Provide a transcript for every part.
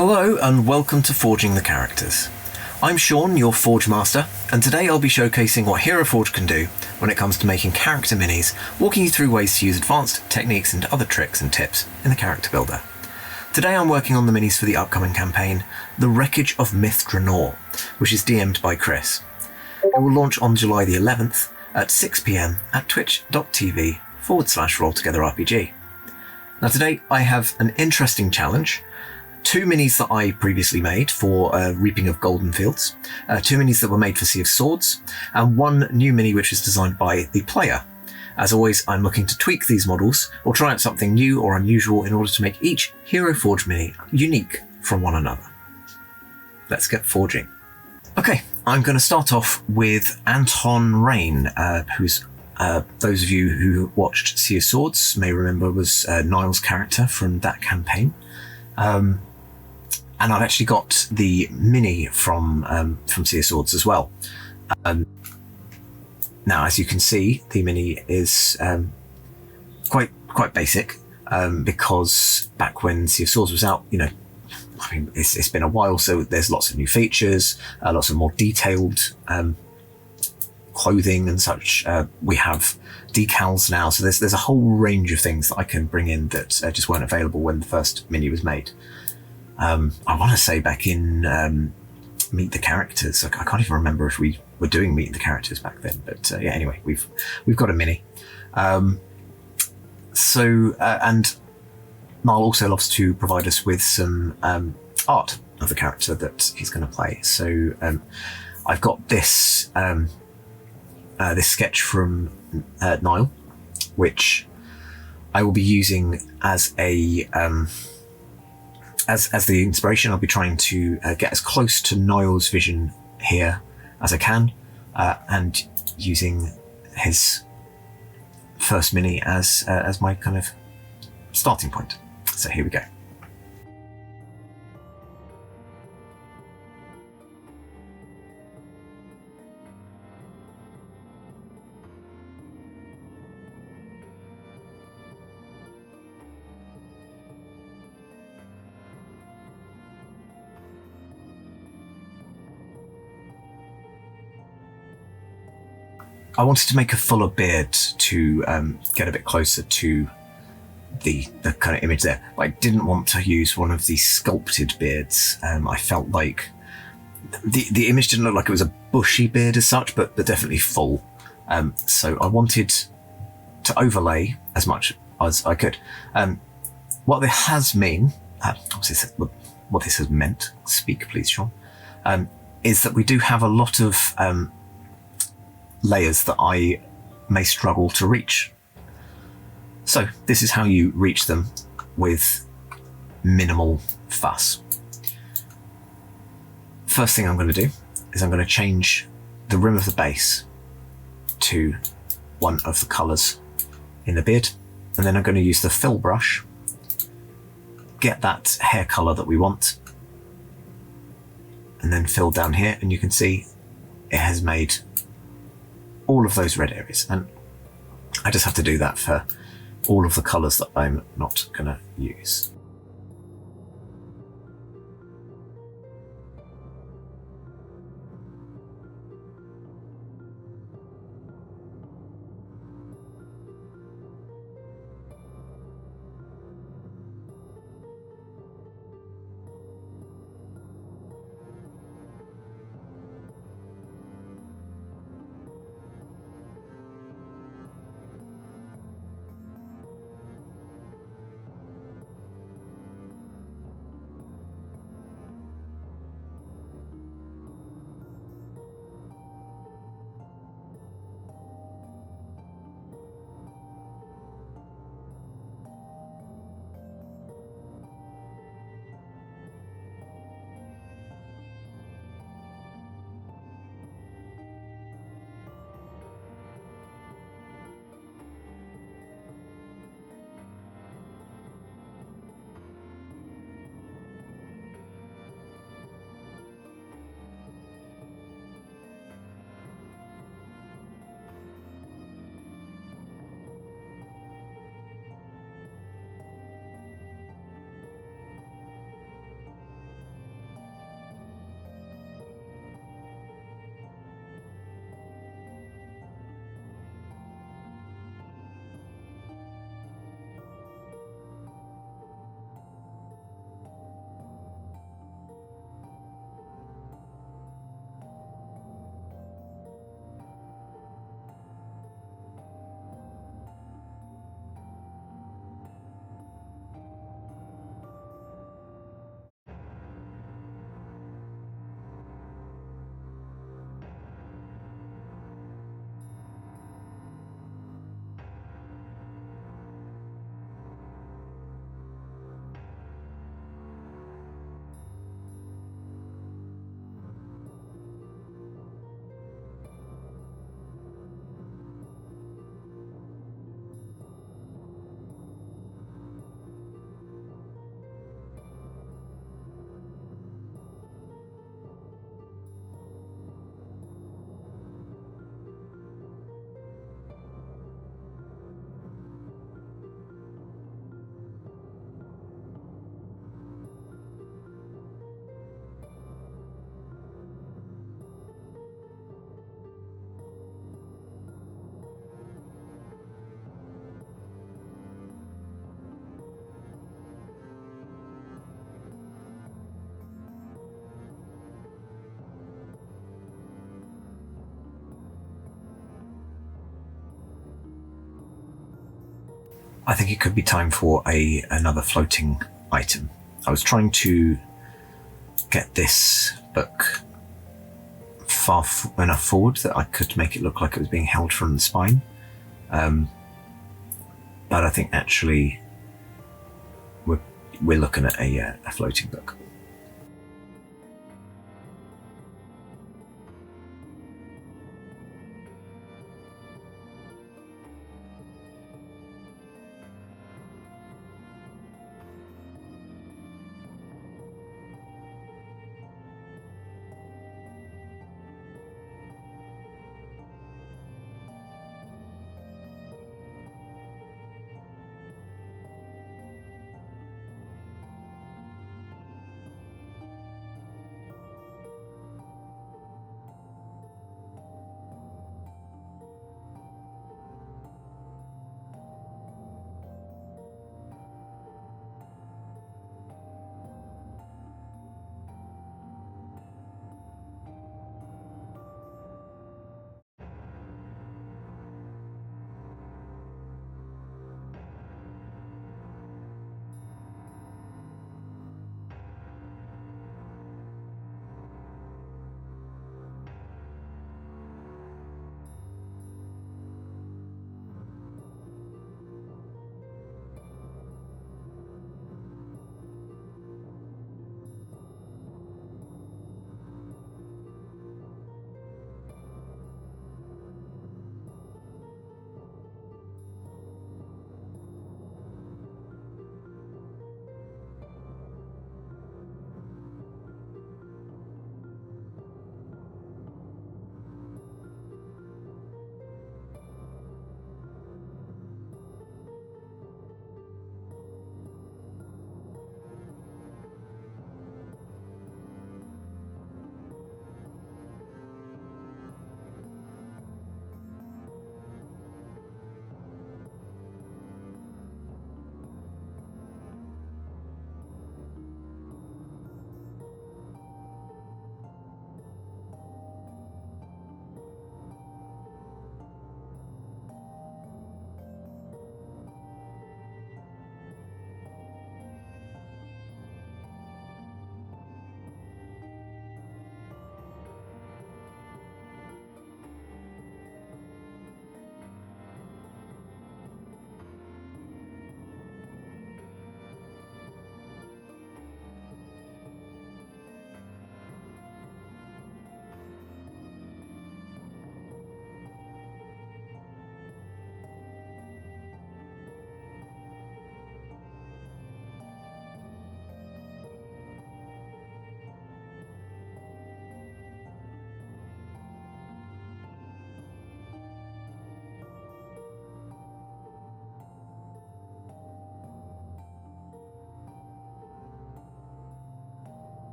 Hello and welcome to Forging the Characters. I'm Shaun, your Forgemaster, and today I'll be showcasing what Hero Forge can do when it comes to making character minis, walking you through ways to use advanced techniques and other tricks and tips in the character builder. Today I'm working on the minis for the upcoming campaign, The Wreckage of Myth Drannot, which is DM'd by Chris. It will launch on July the 11th at 6 PM at twitch.tv/rolltogetherrpg. Now today I have an interesting challenge. 2 minis that I previously made for Reaping of Golden Fields, 2 minis that were made for Sea of Swords, and 1 new mini which is designed by the player. As always, I'm looking to tweak these models or try out something new or unusual in order to make each Hero Forge mini unique from one another. Let's get forging. Okay, I'm going to start off with Anton who's those of you who watched Sea of Swords may remember was Niall's character from that campaign. And I've actually got the mini from Sea of Swords as well. Now, as you can see, the mini is quite basic because back when Sea of Swords was out, I mean, it's been a while, so there's lots of new features, lots of more detailed clothing and such. We have decals now, so there's a whole range of things that I can bring in that just weren't available when the first mini was made. I want to say back in Meet the Characters. I can't even remember if we were doing Meet the Characters back then, but yeah. Anyway, we've got a mini. And Niall also loves to provide us with some art of the character that he's going to play. So I've got this this sketch from Niall, which I will be using as a as the inspiration. I'll be trying to get as close to Niall's vision here as I can, and using his first mini as my kind of starting point. So here we go. I wanted to make a fuller beard to get a bit closer to the kind of image there, but I didn't want to use one of these sculpted beards. I felt like the image didn't look like it was a bushy beard as such, but definitely full. So I wanted to overlay as much as I could. What this has what this has meant, speak please, Shaun, is that we do have a lot of layers that I may struggle to reach. So this is how you reach them with minimal fuss. First thing I'm going to do is I'm going to change the rim of the base to one of the colours in the beard, and then I'm going to use the fill brush, get that hair colour that we want, and then fill down here, and you can see it has made all of those red areas, and I just have to do that for all of the colours that I'm not going to use. I think it could be time for another floating item. I was trying to get this book far enough forward that I could make it look like it was being held from the spine. But I think actually we're looking at a floating book.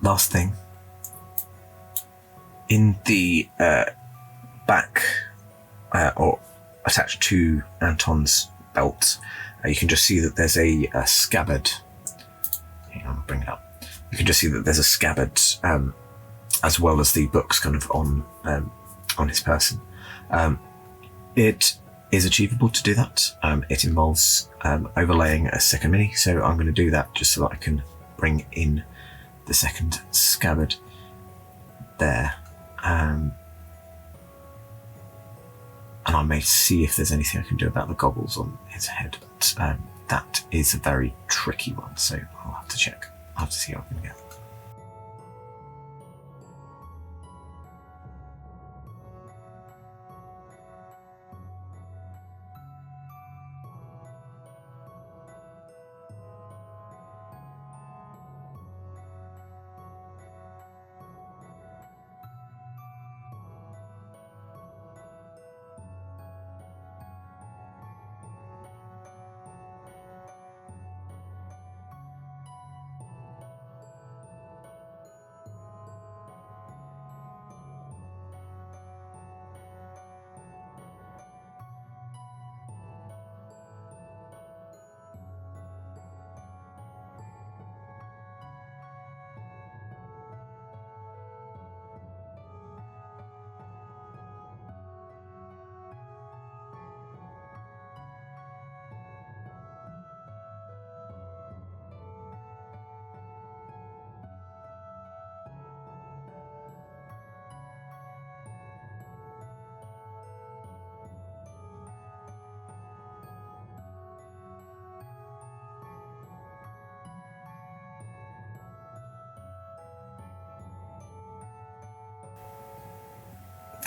Last thing, in the back or attached to Anton's belt, you can just see that there's a scabbard. Hang on, I'll bring it up. You can just see that there's a scabbard as well as the books kind of on his person. It is achievable to do that. It involves overlaying a second mini, so I'm going to do that just so that I can bring in the second scabbard there. And I may see if there's anything I can do about the goggles on his head, but that is a very tricky one, so I'll have to check. I'll have to see how I can get.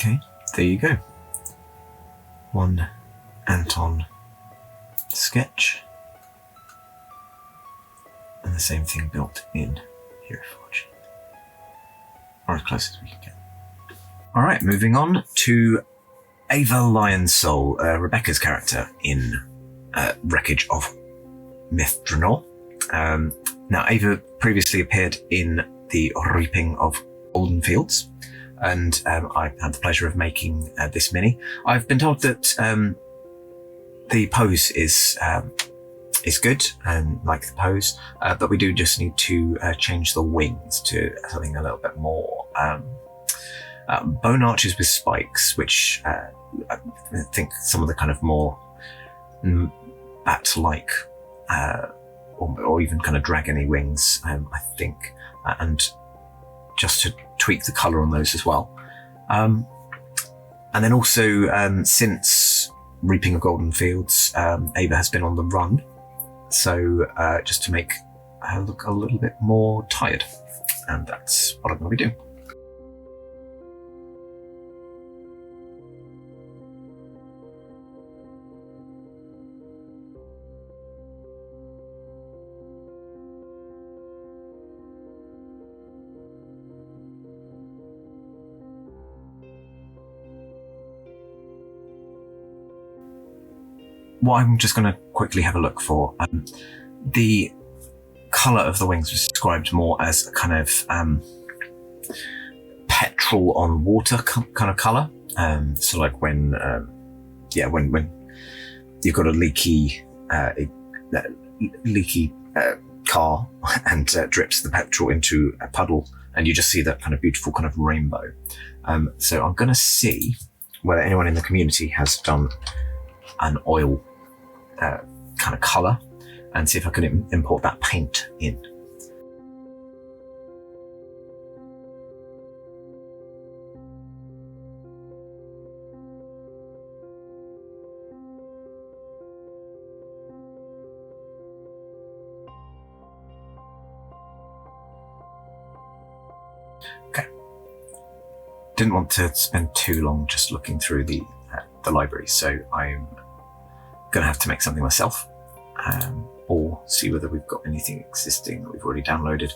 Okay, there you go. One Anton sketch. And the same thing built in Hero Forge. Or as close as we can get. Alright, moving on to Ava Lionsoul, Rebecca's character in Wreckage of Myth Drannot. Now, Ava previously appeared in the Reaping of Golden Fields, and I had the pleasure of making this mini. I've been told that the pose is good, and like the pose, but we do just need to change the wings to something a little bit more bone arches with spikes, which I think some of the kind of more bat-like or even kind of dragony wings, I think, and just to tweak the colour on those as well. And then also, since Reaping of Golden Fields, Ava has been on the run, so just to make her look a little bit more tired, and that's what I'm going to be doing. What I'm just going to quickly have a look for, the colour of the wings was described more as a kind of petrol on water kind of colour. So like when you've got a leaky car and drips the petrol into a puddle, and you just see that kind of beautiful kind of rainbow. So I'm going to see whether anyone in the community has done an oil kind of colour, and see if I can import that paint in. Okay. Didn't want to spend too long just looking through the library, so I'm going to have to make something myself, or see whether we've got anything existing that we've already downloaded.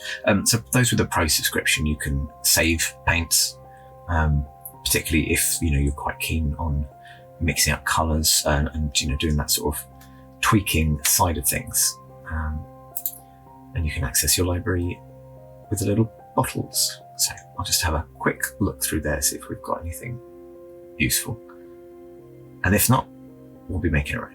So those with the pro subscription, you can save paints, particularly if you're quite keen on mixing up colours and doing that sort of tweaking side of things. And you can access your library with the little bottles. So I'll just have a quick look through there, see if we've got anything useful. And if not, we'll be making our own.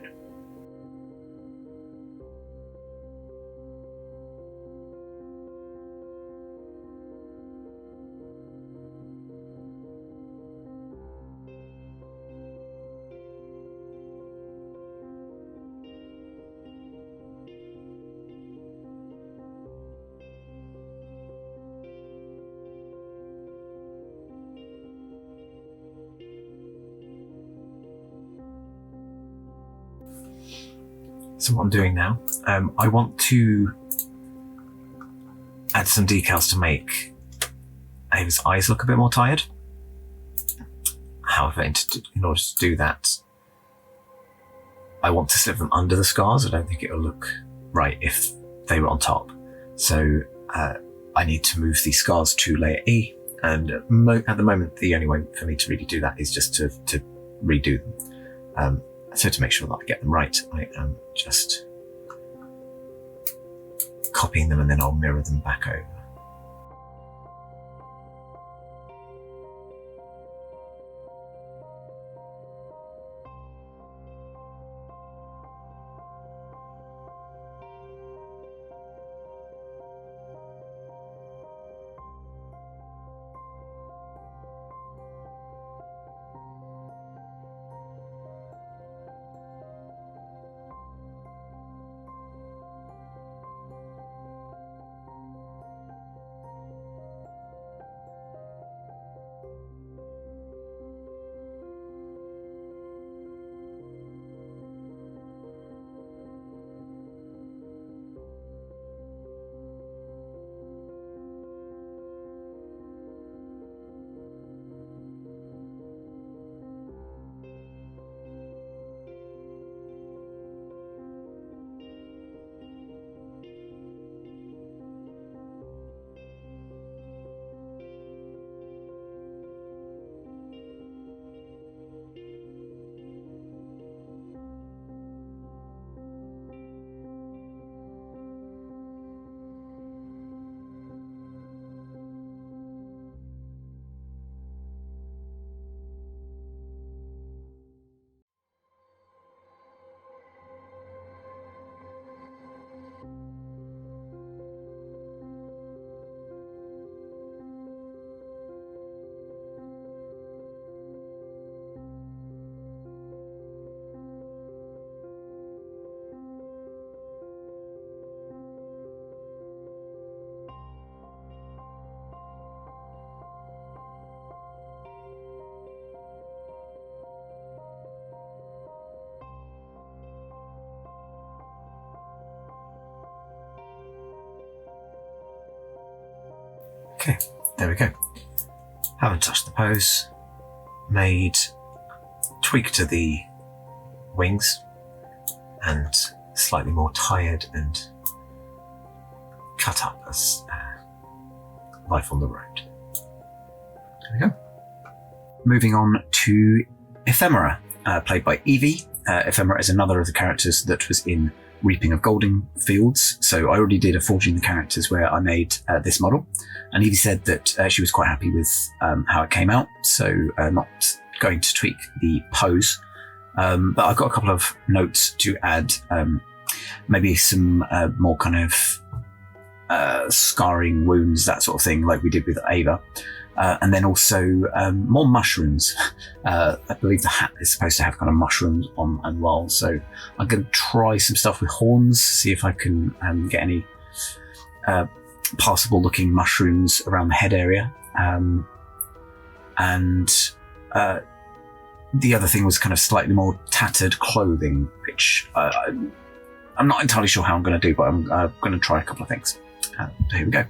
So what I'm doing now, I want to add some decals to make Ava's eyes look a bit more tired. However, in order to do that, I want to slip them under the scars. I don't think it'll look right if they were on top. So I need to move the scars to layer E, and at the moment the only way for me to really do that is just to redo them. So to make sure that I get them right, I am just copying them and then I'll mirror them back over. Okay, there we go. Haven't touched the pose. Made tweak to the wings and slightly more tired and cut up as life on the road. There we go. Moving on to Ephemera, played by Evie. Ephemera is another of the characters that was in Reaping of Golden Fields. So I already did a Forging the Characters where I made this model, and Evie said that she was quite happy with how it came out, so not going to tweak the pose. But I've got a couple of notes to add, maybe some more kind of scarring wounds, that sort of thing, like we did with Ava. And then also more mushrooms. I believe the hat is supposed to have kind of mushrooms on as well. So I'm going to try some stuff with horns, see if I can get any passable looking mushrooms around the head area. And the other thing was kind of slightly more tattered clothing, which I'm not entirely sure how I'm going to do, but I'm going to try a couple of things. So here we go.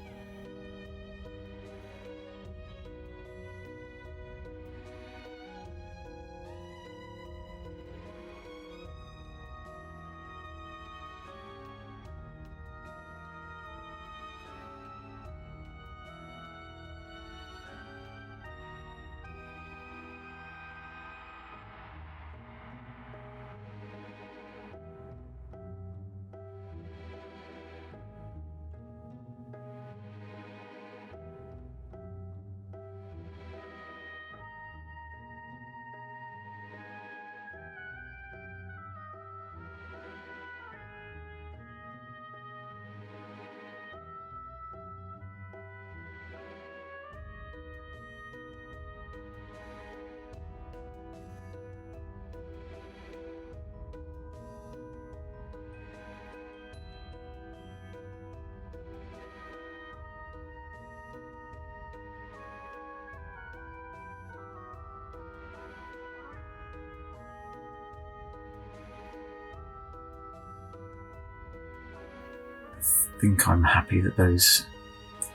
I think I'm happy that those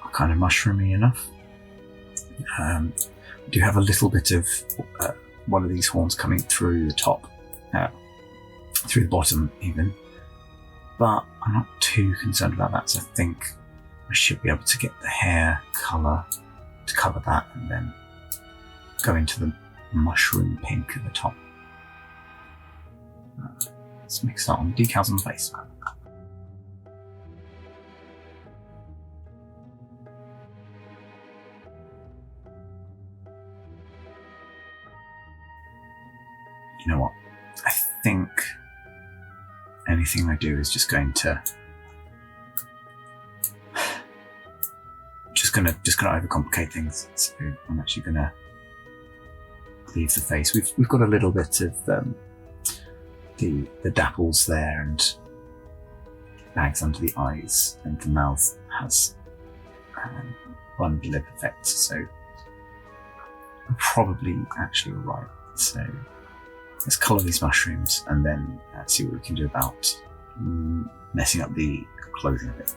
are kind of mushroomy enough. I do have a little bit of one of these horns coming through the top, through the bottom even, but I'm not too concerned about that, so I think I should be able to get the hair colour to cover that and then go into the mushroom pink at the top. Let's mix that on decals on the face. You know what? I think anything I do is just going to overcomplicate things. So I'm actually gonna leave the face. We've got a little bit of the dapples there and bags under the eyes, and the mouth has one lip effect. So I'm probably actually alright. So let's colour these mushrooms and then see what we can do about messing up the clothing a bit.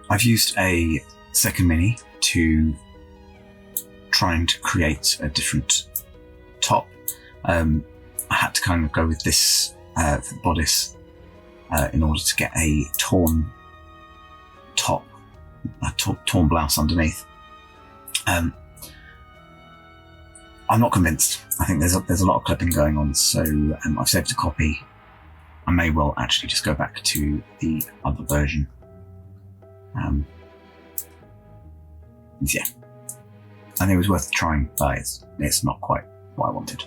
I've used a second mini to try and create a different top. I had to kind of go with this for the bodice in order to get a torn top, a torn blouse underneath. I'm not convinced. I think there's a lot of clipping going on, so I've saved a copy. I may well actually just go back to the other version. Yeah, I think it was worth trying, but it's not quite what I wanted.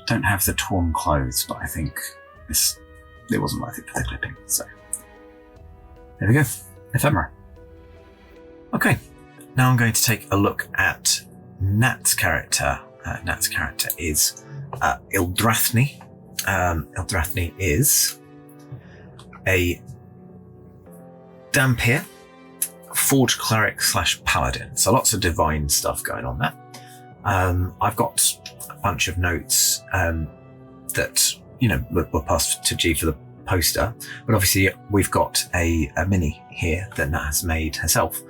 Don't have the torn clothes, but I think it wasn't worth it for the clipping, so there we go. Ephemera. Okay, now I'm going to take a look at Nat's character. Nat's character is Ildrathne. Ildrathne is a Dhampir, Forge Cleric / Paladin. So lots of divine stuff going on there. I've got a bunch of notes that, were passed to G for the poster, but obviously we've got a mini here that Nat has made herself.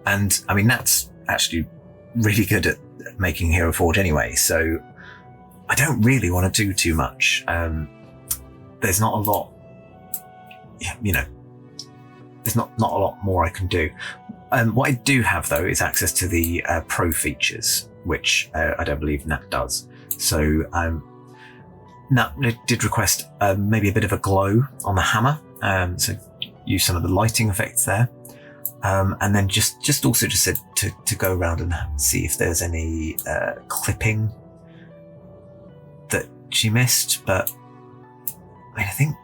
And I mean, Nat's actually really good at making Hero Forge anyway, so I don't really want to do too much. There's not a lot, there's not a lot more I can do. What I do have, though, is access to the pro features, which I don't believe Nat does. So Nat did request maybe a bit of a glow on the hammer, so use some of the lighting effects there. And then just also said to go around and see if there's any clipping that she missed. But I mean,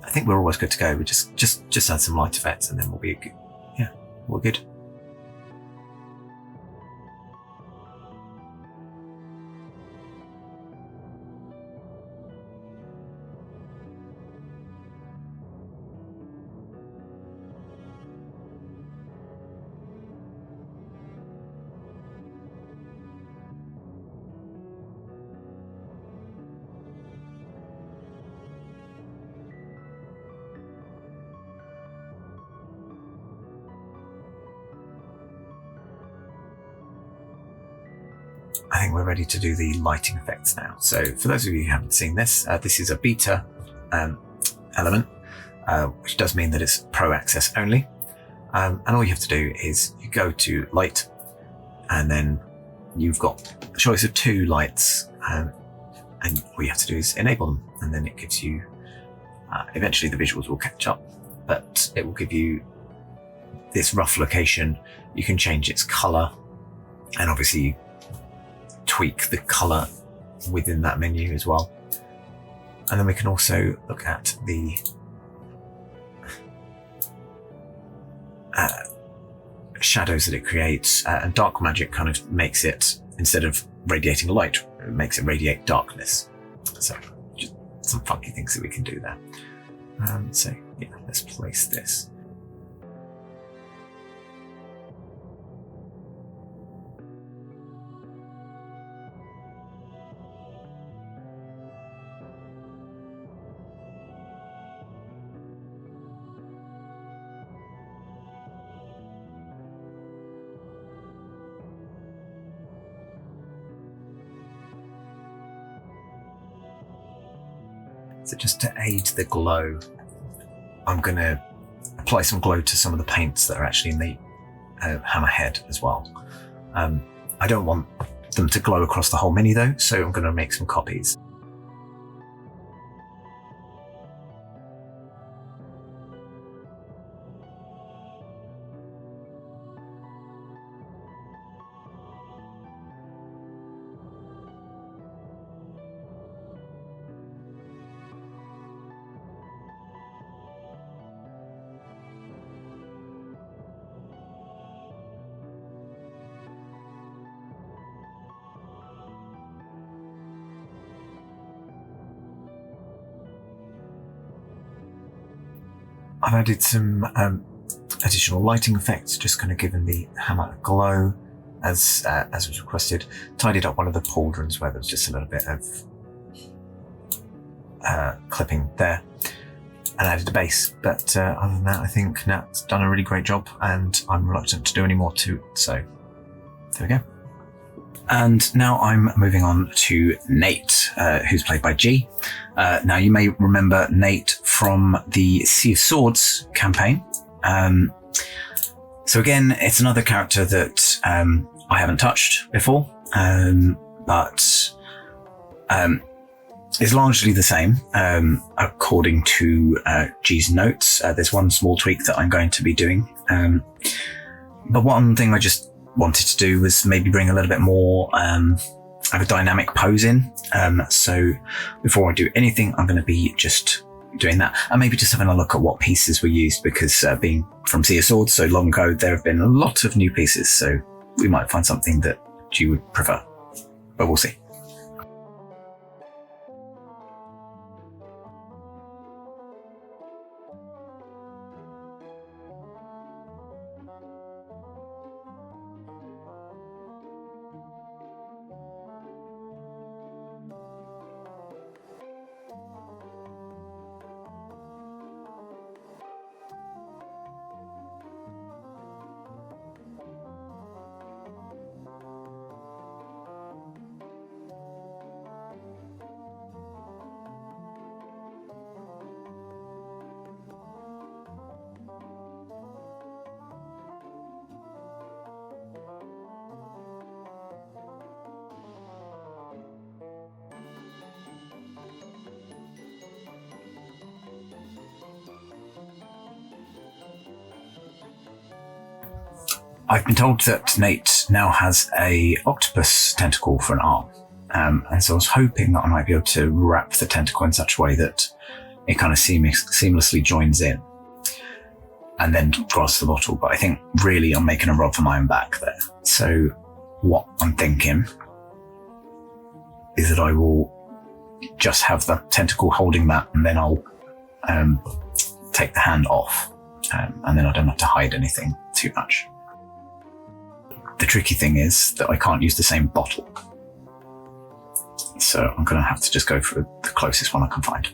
I think we're always good to go. We just add some light effects and then we'll be good. Yeah, we're good. I think we're ready to do the lighting effects now. So for those of you who haven't seen this, this is a beta element, which does mean that it's pro access only. And all you have to do is you go to light, and then you've got a choice of 2 lights, and all you have to do is enable them, and then it gives you, eventually the visuals will catch up, but it will give you this rough location. You can change its color, and obviously tweak the color within that menu as well. And then we can also look at the shadows that it creates, and dark magic kind of makes it, instead of radiating light, it makes it radiate darkness. So just some funky things that we can do there. So yeah, let's place this. So just to aid the glow, I'm going to apply some glow to some of the paints that are actually in the hammer head as well. I don't want them to glow across the whole mini though, so I'm going to make some copies. I've added some additional lighting effects, just kind of giving the hammer a glow. as was requested, tidied up one of the pauldrons where there was just a little bit of clipping there, and added a base. But other than that, I think Nat's done a really great job, and I'm reluctant to do any more to it. So there we go. And now I'm moving on to Nait, who's played by G. Now you may remember Nait from the Sea of Swords campaign. So again, it's another character that I haven't touched before, but is largely the same according to G's notes. There's one small tweak that I'm going to be doing. But one thing I just wanted to do was maybe bring a little bit more of a dynamic pose in. So before I do anything, I'm going to be just doing that, and maybe just having a look at what pieces were used, because being from Sea of Swords so long ago, there have been a lot of new pieces, so we might find something that you would prefer, but we'll see. I've been told that Nate now has a octopus tentacle for an arm, and so I was hoping that I might be able to wrap the tentacle in such a way that it kind of seamlessly joins in and then grasps the bottle. But I think really I'm making a rod for my own back there. So what I'm thinking is that I will just have the tentacle holding that, and then I'll take the hand off, and then I don't have to hide anything too much. The tricky thing is that I can't use the same bottle, so I'm going to have to just go for the closest one I can find.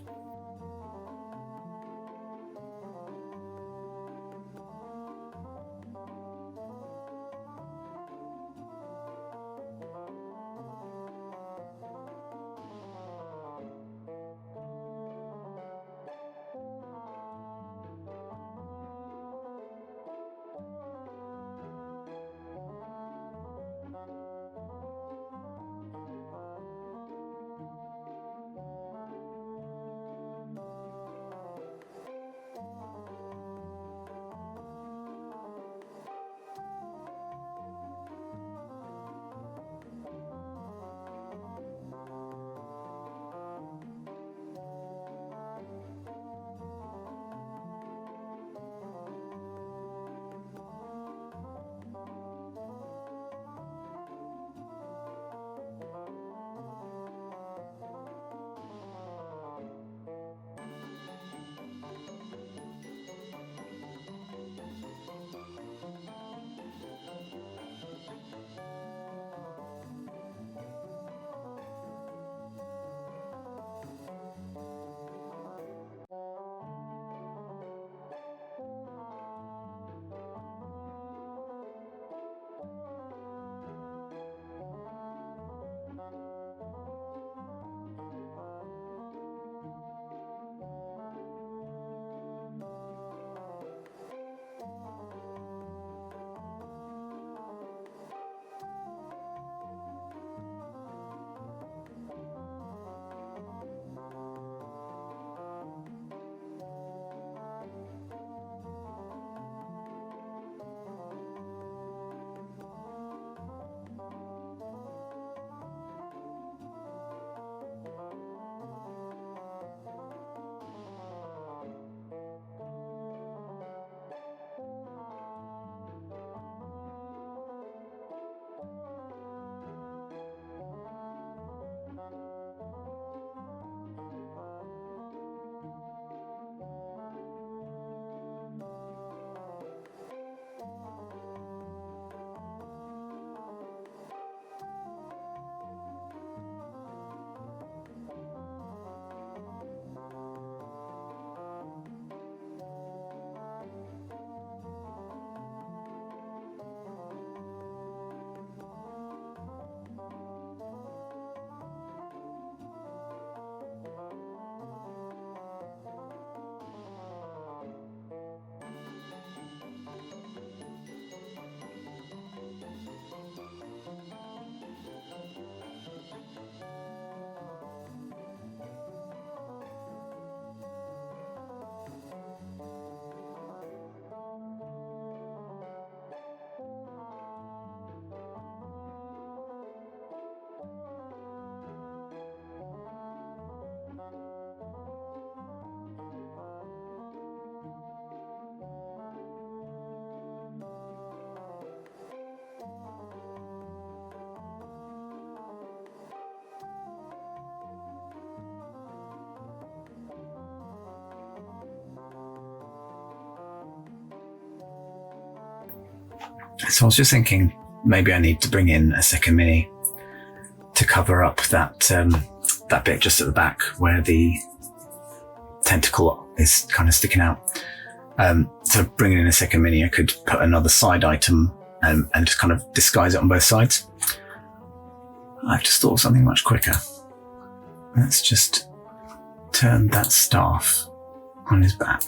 So I was just thinking maybe I need to bring in a second mini to cover up that that bit just at the back where the tentacle is kind of sticking out. So bringing in a second mini, I could put another side item and just kind of disguise it on both sides. I've just thought of something much quicker. Let's just turn that staff on his back.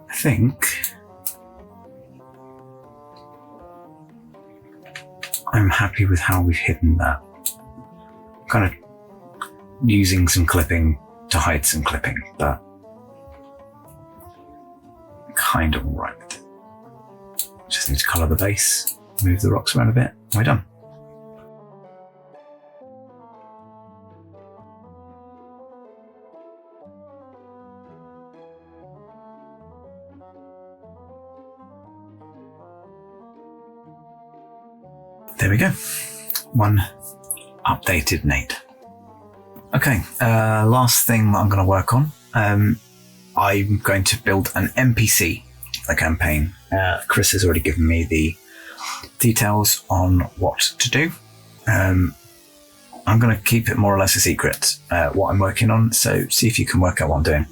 I think I'm happy with how we've hidden that. Kind of using some clipping to hide some clipping, but kind of right with it. Just need to colour the base, move the rocks around a bit, and we're done. There we go. One updated Nait. Okay, last thing that I'm going to work on. I'm going to build an NPC for the campaign. Chris has already given me the details on what to do. I'm going to keep it more or less a secret, what I'm working on, so see if you can work out what I'm doing.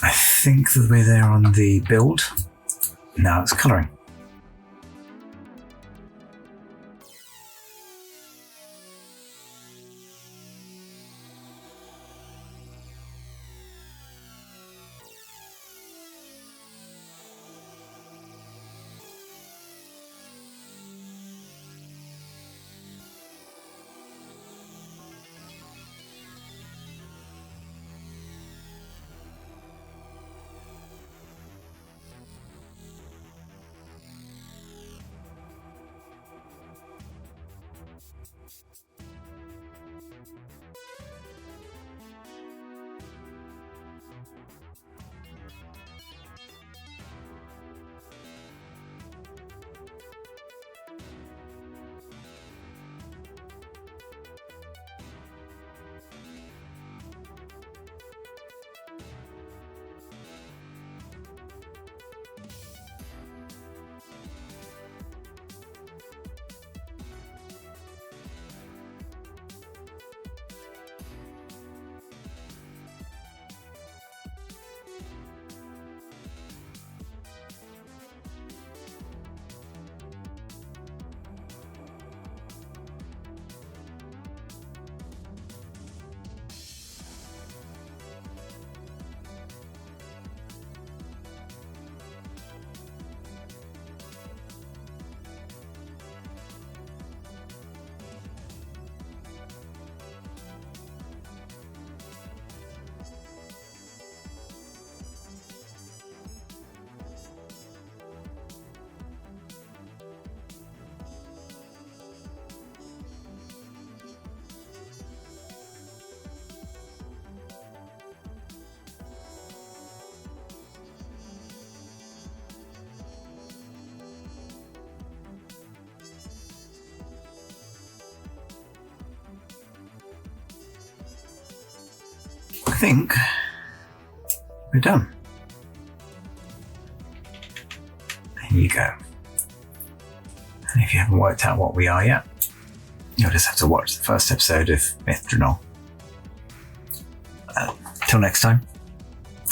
I think that we're there on the build. Now it's colouring. I think we're done. There you go. And if you haven't worked out what we are yet, you'll just have to watch the first episode of Myth Drannot. Till next time,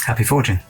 happy forging.